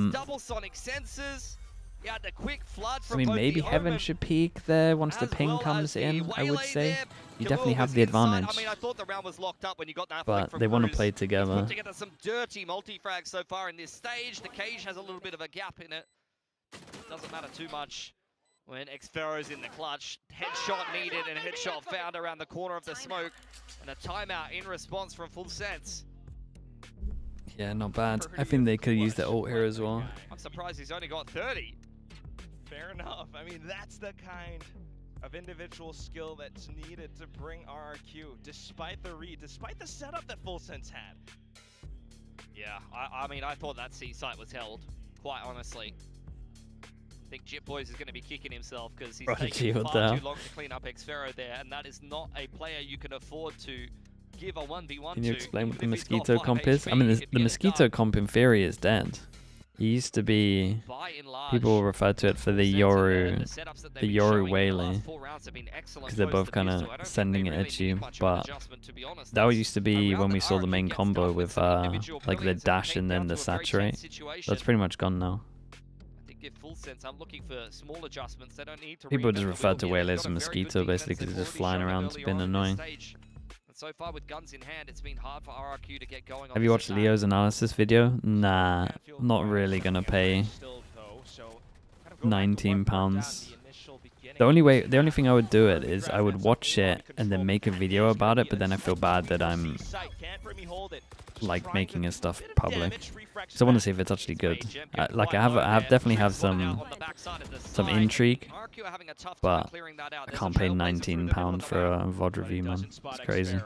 S2: mean, maybe Heaven should peek there once the ping comes in, I would say. You definitely have the advantage.
S3: I mean, I thought the round was locked up when you got that
S2: But
S3: flick from
S2: they want to
S3: Cruz.
S2: play
S3: He's
S2: together.
S3: put together some dirty multi-frags so far in this stage. The cage has a little bit of a gap in it. Doesn't matter too much. when Xfero's in the clutch. Headshot needed and headshot found around the corner of the smoke. And a timeout in response from Full Sense.
S2: Yeah, not bad. I think they could use the ult here as well.
S3: I'm surprised he's only got 30.
S1: Fair enough. I mean, that's the kind of individual skill that's needed to bring RRQ, despite the read, despite the setup that Full Sense had.
S3: Yeah, I mean, I thought that C site was held, quite honestly. I think Jip Boys is going to be kicking himself because he's taking far too long to clean up Xfero there, and that is not a player you can afford to give a 1v1
S2: Can you
S3: to,
S2: explain what the
S3: even if he's got
S2: mosquito
S3: 5
S2: comp is?
S3: HP,
S2: I mean,
S3: he'd
S2: the
S3: get it
S2: mosquito
S3: done.
S2: comp in theory is dead. It used to be,
S3: By and large,
S2: people refer to it for the Yoru Whaley, because they're both kind of sending it at you, but that used to be when we saw the main combo with like the dash and then the saturate. That's pretty much gone now.
S3: Full Sense, I'm looking for small adjustments. They don't need to
S2: People just
S3: reinvent the
S2: refer
S3: wheel
S2: to
S3: here.
S2: Whaley
S3: They've
S2: as
S3: got
S2: a
S3: a very
S2: mosquito
S3: good
S2: basically
S3: defensive
S2: because it's just
S3: already
S2: flying
S3: shown up
S2: around. It's
S3: early
S2: been
S3: on in the
S2: annoying.
S3: stage. And so far with guns in hand, it's been hard for RRQ to get going on
S2: Have you
S3: this
S2: watched
S3: attack.
S2: Leo's analysis video? Nah, not really gonna pay £19. The only thing I would do it is I would watch it and then make a video about it, but then I feel bad that I'm like making his stuff public. So I want to see if it's actually good. Like I have definitely have some intrigue, but I can't pay £19 for a VOD review, man. It's crazy.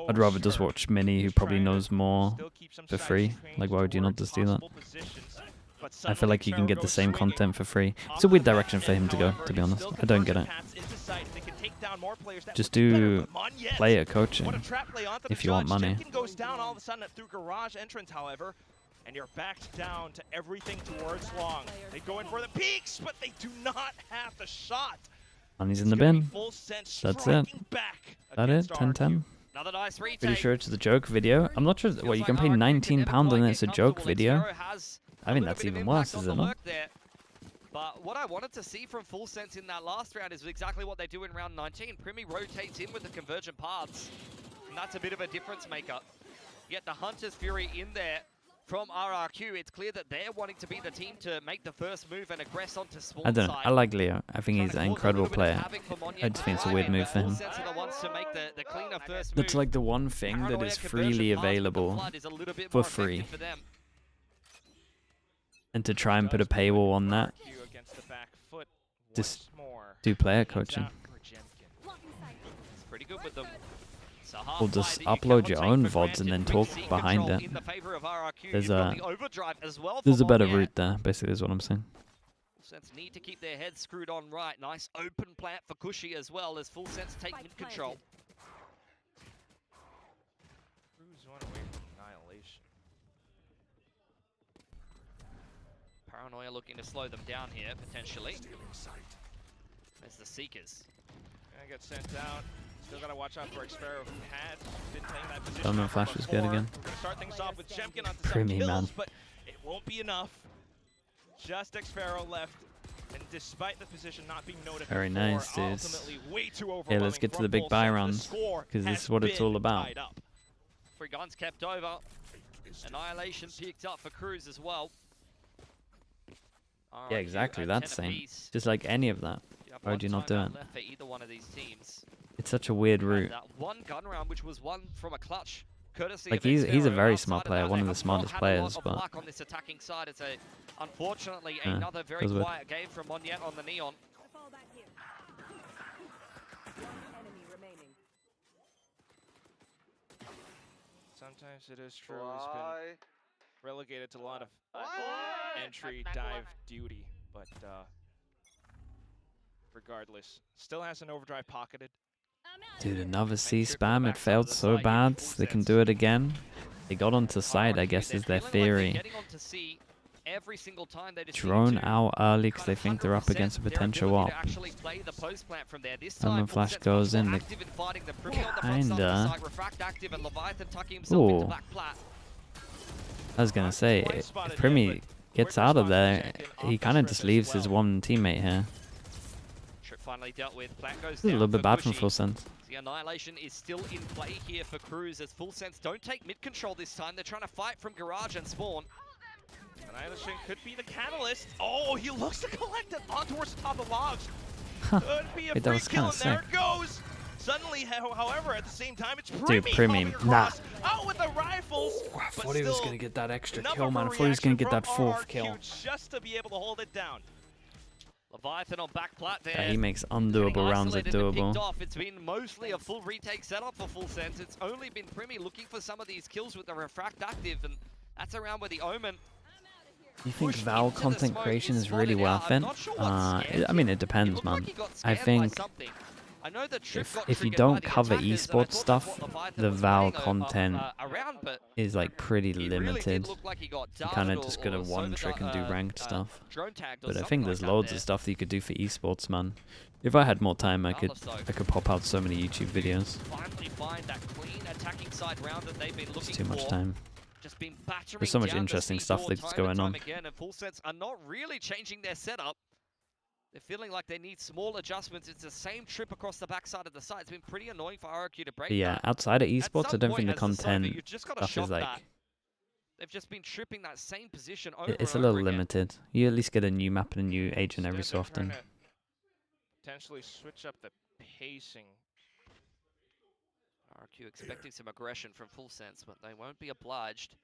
S2: I'd rather just watch Mini, who probably knows more, for free. Like, why would you not just do that? I feel like you can get the same content for free. It's a weird direction for him to go, to be honest. I don't get it. Just do player coaching if you want money.
S1: Goes down all of a sudden through garage entrance, however, and you're backed down to everything towards long. They go in for the peaks, but they do not have the shot.
S2: Money's in the bin. That's it. That it? 10-10?
S3: Another nice retake.
S2: Pretty sure it's a joke video. I'm not sure. Well, you can pay £19 and it's a joke video. I mean, that's even worse, is it not?
S3: But what I wanted to see from Full Sense in that last round is exactly what they do in round 19. Primi rotates in with the convergent paths, and that's a bit of a difference maker. Yet the Hunter's Fury in there from RRQ, it's clear that they're wanting to be the team to make the first move and aggress onto spawn
S2: I don't know.
S3: side.
S2: I like Leo. I think he's an incredible player. I just think it's a weird move for him. That's like the one thing that is freely available for free. And to try and put a paywall on that, just do player coaching. Or just upload your own VODs and then talk behind it. There's a better route there, basically is what I'm saying.
S3: Sense need to keep their heads screwed on right. Nice open plant for Cushy as well as Full Sense take mid control.
S1: Cruise one away from annihilation.
S3: Paranoia looking to slow them down here, potentially. There's the Seekers.
S1: Gonna get sent out. Still gotta watch out for Xfero, who had been playing that position.
S2: Don't know if Flash was good again.
S1: We're gonna start things off with Jemkin onto some
S2: Primi,
S1: kills,
S2: man.
S1: but it won't be enough. Just Xfero left, and despite the position not being noted
S2: Very
S1: before,
S2: nice, dudes.
S1: ultimately way too
S2: Yeah, let's get to the big buy rounds, because this is what it's all about.
S3: 3 guns kept over. Annihilation picked up for Cruz as well.
S2: Yeah, exactly. That's same. Just like any of that. Why would you not do it?
S3: Left for either one of these teams.
S2: It's such a weird route.
S3: That one gun round, which was won from a clutch, courtesy
S2: Like
S3: of
S2: he's a
S3: Xfero.
S2: very
S3: Outside
S2: smart
S3: of
S2: player,
S3: that,
S2: one
S3: they
S2: of the
S3: have
S2: smartest
S3: not had a lot
S2: players,
S3: of
S2: but
S3: luck on this attacking side. It's unfortunately
S2: Yeah,
S3: another very
S2: feels weird.
S3: quiet game from Monyet on the Neon.
S1: Sometimes it is true. He's been relegated to a lot of entry dive duty, but regardless, still has an overdrive pocketed.
S2: dude, another C spam. It failed so bad. They can do it again. They got onto site, I guess, is their theory.
S3: Every single time they just
S2: Drone out early because they think they're up against a potential op. And when Flash goes in, they kinda... Ooh. I was gonna say, if Primi gets out of there, he kind of just leaves his one teammate here. This is a little bit bad from Full Sense.
S3: The Annihilation is still in play here for Cruz as Full Sense don't take mid control this time. They're trying to fight from garage and spawn.
S1: Annihilation could be the catalyst. Oh, he looks to collect it on towards the top of logs. Could be a
S2: Wait, that
S1: free
S2: was
S1: kill,
S2: kinda
S1: and there
S2: sick.
S1: it goes. Suddenly, however, at the same time, it's
S2: Dude,
S1: Primi
S2: Primi,
S1: coming across, out with the rifles.
S2: I
S1: but
S2: thought he was
S1: still,
S2: going to get that extra
S1: enough
S2: kill,
S1: of
S2: man.
S1: a
S2: I thought he was going to get
S1: reaction
S2: that
S1: from
S2: 4th kill.
S1: RRQ just to be able to hold it down.
S3: Leviathan on back plat there.
S2: Yeah, he makes
S3: Getting
S2: undoable rounds look
S3: isolated and picked
S2: doable.
S3: off. It's been mostly a full retake setup for Full Sense. It's only been Primi looking for some of these kills with the Refract active, and that's around where the Omen.
S2: You think
S3: Pushed
S2: Val
S3: into the
S2: content
S3: smoke,
S2: creation
S3: is
S2: is really
S3: spotted out.
S2: worth
S3: I'm
S2: it?
S3: not sure what scared
S2: I mean,
S3: him.
S2: it depends,
S3: looked
S2: man.
S3: like he got
S2: I
S3: scared by
S2: think
S3: something. I know the trip got
S2: if you
S3: triggered
S2: don't
S3: by the
S2: cover
S3: attackers, and I
S2: esports
S3: thought that's
S2: stuff,
S3: what Leviathan
S2: the
S3: was
S2: Val
S3: playing
S2: content
S3: around, but
S2: is like pretty
S3: it really
S2: limited.
S3: did look like he got
S2: You kind
S3: darted
S2: of just
S3: or
S2: got to one trick and do ranked stuff.
S3: drone tagged or
S2: But I
S3: something
S2: think there's
S3: like that
S2: loads
S3: there.
S2: of stuff that you could do for esports, man. If I had more time, I could pop out so many YouTube videos.
S3: Finally find that clean attacking side round that they've been looking
S2: It's too much
S3: for.
S2: time.
S3: Just been battering
S2: There's so much
S3: down the
S2: interesting stuff
S3: C4
S2: that's
S3: time and
S2: going
S3: time
S2: on.
S3: Again, and Full Sense are not really changing their setup. They're feeling like they need small adjustments. It's the same trip across the backside of the site. It's been pretty annoying for RRQ to break
S2: But yeah,
S3: that.
S2: outside of
S3: At
S2: esports, I
S3: some
S2: don't
S3: point
S2: think the
S3: as a server,
S2: content
S3: you've just got to
S2: stuff
S3: shop
S2: is like
S3: that. They've just been tripping that same position over
S2: it's a
S3: and
S2: little
S3: over again.
S2: limited. You at least get a new map and a new agent every so
S1: Instead, they're
S2: often.
S1: trying to potentially switch up the pacing.
S3: RRQ expecting some aggression from Full Sense, but they won't be obliged.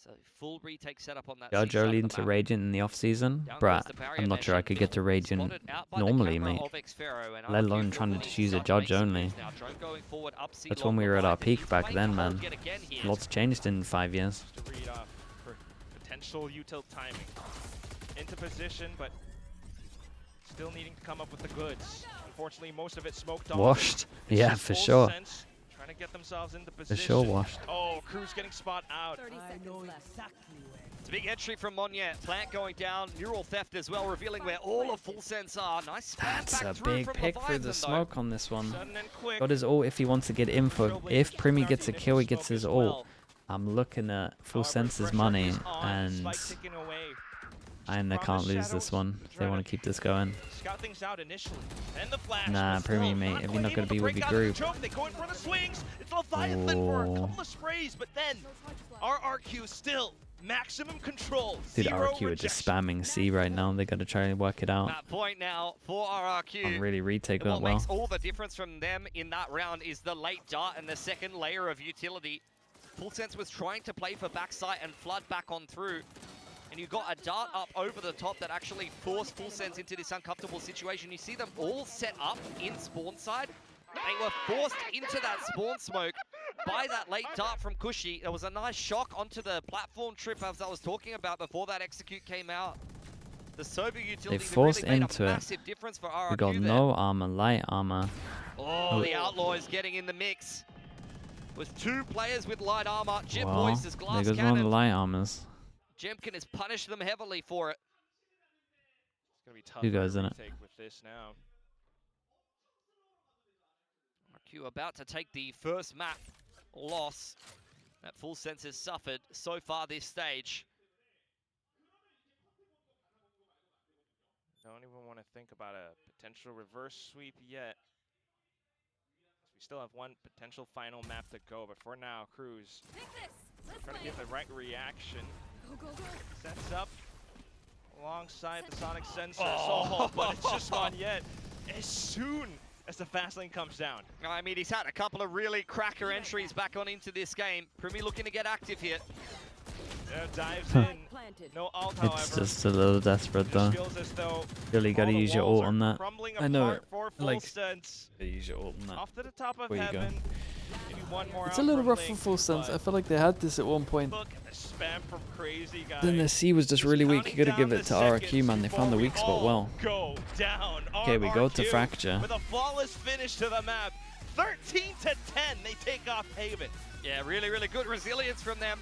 S3: So full retake setup on that.
S2: Yeah,
S3: C
S2: Joe
S3: side of
S2: leading
S3: the
S2: to
S3: map.
S2: Radiant in the off season,
S3: Down
S2: bruh.
S3: goes the barrier
S2: I'm not
S3: mesh
S2: sure I
S3: and
S2: could get to
S3: Bill
S2: Radiant
S3: spotted out by the
S2: normally,
S3: camera
S2: mate.
S3: of Xfero, and
S2: Let
S3: RRQ
S2: alone
S3: will
S2: trying to
S3: need
S2: just use a
S3: start to make
S2: judge
S3: some
S2: only.
S3: moves now. Drone going forward, up C
S2: That's
S3: long
S2: when we were at our
S3: Leviathan.
S2: peak
S3: He's
S2: back
S3: playing
S2: then,
S3: the hold
S2: man.
S3: yet again here.
S2: Lots changed in 5 years.
S1: To read off for potential util timing. Into position, but still needing to come up with the goods. Unfortunately, most of it smoked off.
S2: Washed.
S1: It's
S2: Yeah,
S1: just
S2: for
S1: Full
S2: sure.
S1: Sense trying to get themselves into
S2: For
S1: position.
S2: sure washed.
S1: Oh, Cruz getting spot out.
S6: 30 seconds left.
S3: It's a big entry from Monye. Plant going down. Neural theft as well, revealing where all of Full Sense are. Nice spam
S2: That's
S3: back
S2: a
S3: through
S2: big
S3: from
S2: pick through
S3: Leviathan,
S2: the
S3: though.
S2: smoke on this one.
S1: Sudden and quick.
S2: Got his ult if he wants to get info. If Primi gets a kill, he gets his ult. I'm looking at Full Sense's money, and I can't lose this one if they want to keep this going.
S1: Scout things out initially. And the flash.
S2: Nah,
S1: but
S2: Primi,
S1: still
S2: mate,
S1: not
S2: if you're
S1: quite
S2: not gonna
S1: able
S2: be with
S1: break
S2: your
S1: out of the
S2: group.
S1: choke. They go in for the swings. It's Leviathan for a
S2: Oh.
S1: couple of sprays, but then RRQ still maximum control.
S2: Dude,
S1: Zero
S2: RRQ are just
S1: rejection.
S2: spamming C right now. They got to try and work it out.
S3: That point now for RRQ.
S2: I'm really retake
S3: And
S2: that
S3: what
S2: well.
S3: makes all the difference from them in that round is the late dart and the second layer of utility. Full Sense was trying to play for backside and flood back on through. And you got a dart up over the top that actually forced Full Sense into this uncomfortable situation. You see them all set up in spawn side. They were forced into that spawn smoke by that late dart from Cushy. There was a nice shock onto the platform trip as I was talking about before that execute came out. The sober utility
S2: forced
S3: really made
S2: into
S3: a
S2: it.
S3: massive difference for RRQ
S2: We got
S3: there.
S2: no armor, light armor.
S3: Oh, the Outlaw is getting in the mix. With 2 players with light armor. Jim
S2: Well,
S3: Boyce is
S2: there
S3: glass
S2: goes one of the
S3: cannon.
S2: light armors.
S3: Jemkin has punished them heavily for it.
S1: It's gonna be tough
S2: Who
S1: for a
S2: goes in it?
S1: retake with this now.
S3: RQ about to take the first map loss that Full Sense has suffered so far this stage.
S1: Don't even want to think about a potential reverse sweep yet. We still have one potential final map to go, but for now, Cruz trying to get the right reaction. Sets up alongside the Sonic sensors. Oh, but it's just not yet. As soon as the fast lane comes down.
S3: I mean, he's had a couple of really cracker entries back on into this game. Primi looking to get active here.
S1: Dives in.
S6: Planted.
S1: No ult, however.
S2: It's just a little desperate though.
S1: Just feels as though
S2: Really got to
S1: all the
S2: use your
S1: walls
S2: ult
S1: are
S2: on that.
S1: crumbling
S2: I know
S1: apart
S2: it.
S1: for Full
S2: Like-
S1: Sense.
S2: Use your ult on that.
S1: Off to the top of
S2: Where you go.
S1: heaven. Maybe one more
S7: It's
S1: out
S7: a little
S1: from
S7: rough for
S1: Link,
S7: Full Sense.
S1: but
S7: I feel like they had this at one point.
S1: look at the spam from Crazy Guy.
S2: Then the C was just really weak. You got to give it to RRQ, man. They found the weak spot well.
S1: Go down.
S2: Okay, we go to
S1: RRQ
S2: Fracture.
S1: with a flawless finish to the map. 13 to 10. They take off Haven.
S3: Yeah, really, really good resilience from them.